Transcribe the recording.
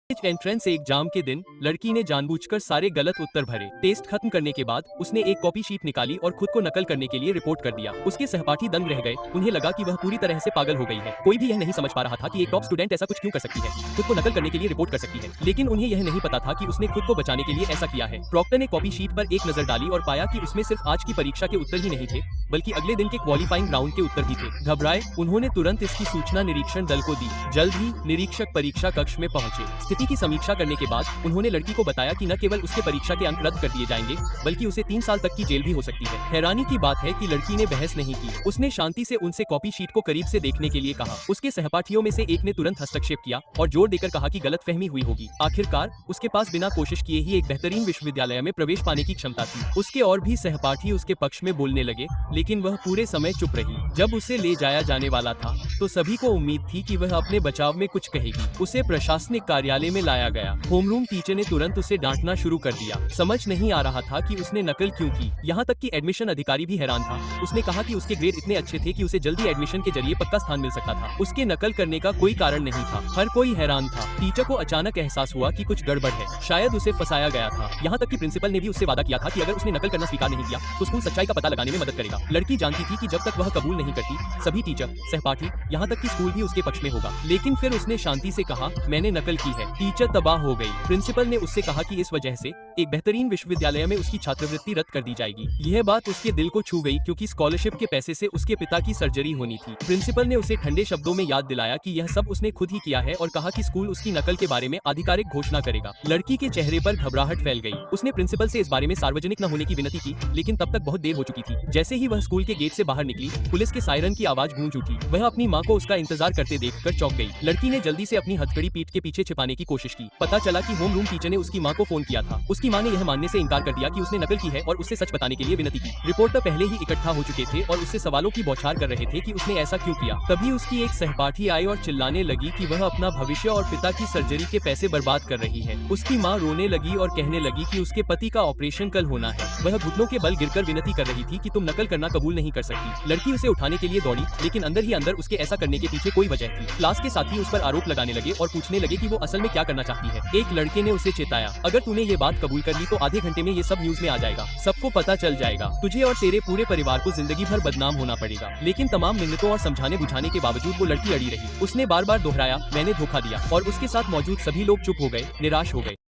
Entrance exam के दिन लड़की ने जानबूझकर सारे गलत उत्तर भरे। टेस्ट खत्म करने के बाद उसने एक कॉपी शीट निकाली और खुद को नकल करने के लिए रिपोर्ट कर दिया। उसके सहपाठी दंग रह गए। उन्हें लगा कि वह पूरी तरह से पागल हो गई है। कोई भी यह नहीं समझ पा रहा था कि एक टॉप स्टूडेंट ऐसा कुछ क्यों कर सकती है, खुद को नकल करने के लिए रिपोर्ट कर सकती है। लेकिन उन्हें यह नहीं पता था कि उसने खुद को बचाने के लिए ऐसा किया है। प्रॉक्टर ने कॉपी शीट पर एक नजर डाली और पाया कि उसमें सिर्फ आज की परीक्षा के उत्तर ही नहीं थे, बल्कि अगले दिन के क्वालिफाइंग राउंड के उत्तर भी थे। घबराए उन्होंने तुरंत इसकी सूचना निरीक्षण दल को दी। जल्द ही निरीक्षक परीक्षा कक्ष में पहुंचे। स्थिति की समीक्षा करने के बाद उन्होंने लड़की को बताया कि न केवल उसके परीक्षा के अंक रद्द कर दिए जाएंगे, बल्कि उसे 3 साल तक की जेल भी हो सकती है। हैरानी की बात है कि लड़की ने बहस नहीं की। उसने शांति से उनसे कॉपी शीट को करीब से देखने के लिए कहा। उसके सहपाठियों में से एक ने तुरंत हस्तक्षेप किया और जोर देकर कहा कि गलतफहमी हुई होगी। आखिरकार उसके पास बिना कोशिश किए ही एक बेहतरीन विश्वविद्यालय में प्रवेश पाने की क्षमता थी। उसके और भी सहपाठी उसके पक्ष में बोलने लगे, लेकिन वह पूरे समय चुप रही। जब उसे ले जाया जाने वाला था तो सभी को उम्मीद थी कि वह अपने बचाव में कुछ कहेगी। उसे प्रशासनिक कार्यालय में लाया गया। होमरूम टीचर ने तुरंत उसे डांटना शुरू कर दिया। समझ नहीं आ रहा था कि उसने नकल क्यों की। यहाँ तक कि एडमिशन अधिकारी भी हैरान था। उसने कहा कि उसके ग्रेड इतने अच्छे थे कि उसे जल्दी एडमिशन के जरिए पक्का स्थान मिल सकता था। उसके नकल करने का कोई कारण नहीं था। हर कोई हैरान था। टीचर को अचानक एहसास हुआ कि कुछ गड़बड़ है, शायद उसे फंसाया गया था। यहाँ तक कि प्रिंसिपल ने भी उससे वादा किया था कि अगर उसने नकल करना स्वीकार नहीं किया तो स्कूल सच्चाई का पता लगाने में मदद करेगा। लड़की जानती थी कि जब तक वह कबूल नहीं करती, सभी टीचर, सहपाठी, यहाँ तक कि स्कूल भी उसके पक्ष में होगा। लेकिन फिर उसने शांति से कहा, मैंने नकल की है। टीचर तबाह हो गई। प्रिंसिपल ने उससे कहा कि इस वजह से एक बेहतरीन विश्वविद्यालय में उसकी छात्रवृत्ति रद्द कर दी जाएगी। यह बात उसके दिल को छू गई, क्योंकि स्कॉलरशिप के पैसे से उसके पिता की सर्जरी होनी थी। प्रिंसिपल ने उसे ठंडे शब्दों में याद दिलाया कि यह सब उसने खुद ही किया है और कहा कि स्कूल उसकी नकल के बारे में आधिकारिक घोषणा करेगा। लड़की के चेहरे पर घबराहट फैल गई। उसने प्रिंसिपल से इस बारे में सार्वजनिक न होने की विनती की, लेकिन तब तक बहुत देर हो चुकी थी। जैसे ही वह स्कूल के गेट से बाहर निकली, पुलिस के सायरन की आवाज गूंज उठी। वह अपनी माँ को उसका इंतजार करते देखकर चौंक गई। लड़की ने जल्दी से अपनी हथकड़ी पीठ के पीछे छिपाने की कोशिश की। पता चला कि होम रूम टीचर ने उसकी माँ को फोन किया था। उसकी माँ ने यह मानने से इनकार कर दिया कि उसने नकल की है और उससे सच बताने के लिए विनती की। रिपोर्टर पहले ही इकट्ठा हो चुके थे और उससे सवालों की बौछार कर रहे थे कि उसने ऐसा क्यों किया। तभी उसकी एक सहपाठी आई और चिल्लाने लगी कि वह अपना भविष्य और पिता की सर्जरी के पैसे बर्बाद कर रही है। उसकी माँ रोने लगी और कहने लगी कि उसके पति का ऑपरेशन कल होना है। वह घुटनों के बल गिरकर विनती कर रही थी कि तुम नकल करना कबूल नहीं कर सकती। लड़की उसे उठाने के लिए दौड़ी, लेकिन अंदर ही अंदर उसके ऐसा करने के पीछे कोई वजह थी। क्लास के साथी उस पर आरोप लगाने लगे और पूछने लगे कि वो असल में क्या करना चाहती है। एक लड़के ने उसे चेताया, अगर तूने ये बात कबूल कर ली तो आधे घंटे में ये सब न्यूज में आ जाएगा, सबको पता चल जाएगा। तुझे और तेरे पूरे परिवार को जिंदगी भर बदनाम होना पड़ेगा। लेकिन तमाम मिन्नतों और समझाने बुझाने के बावजूद वो लड़की अड़ी रही। उसने बार बार दोहराया, मैंने धोखा दिया, और उसके साथ मौजूद सभी लोग चुप हो गए, निराश हो गए।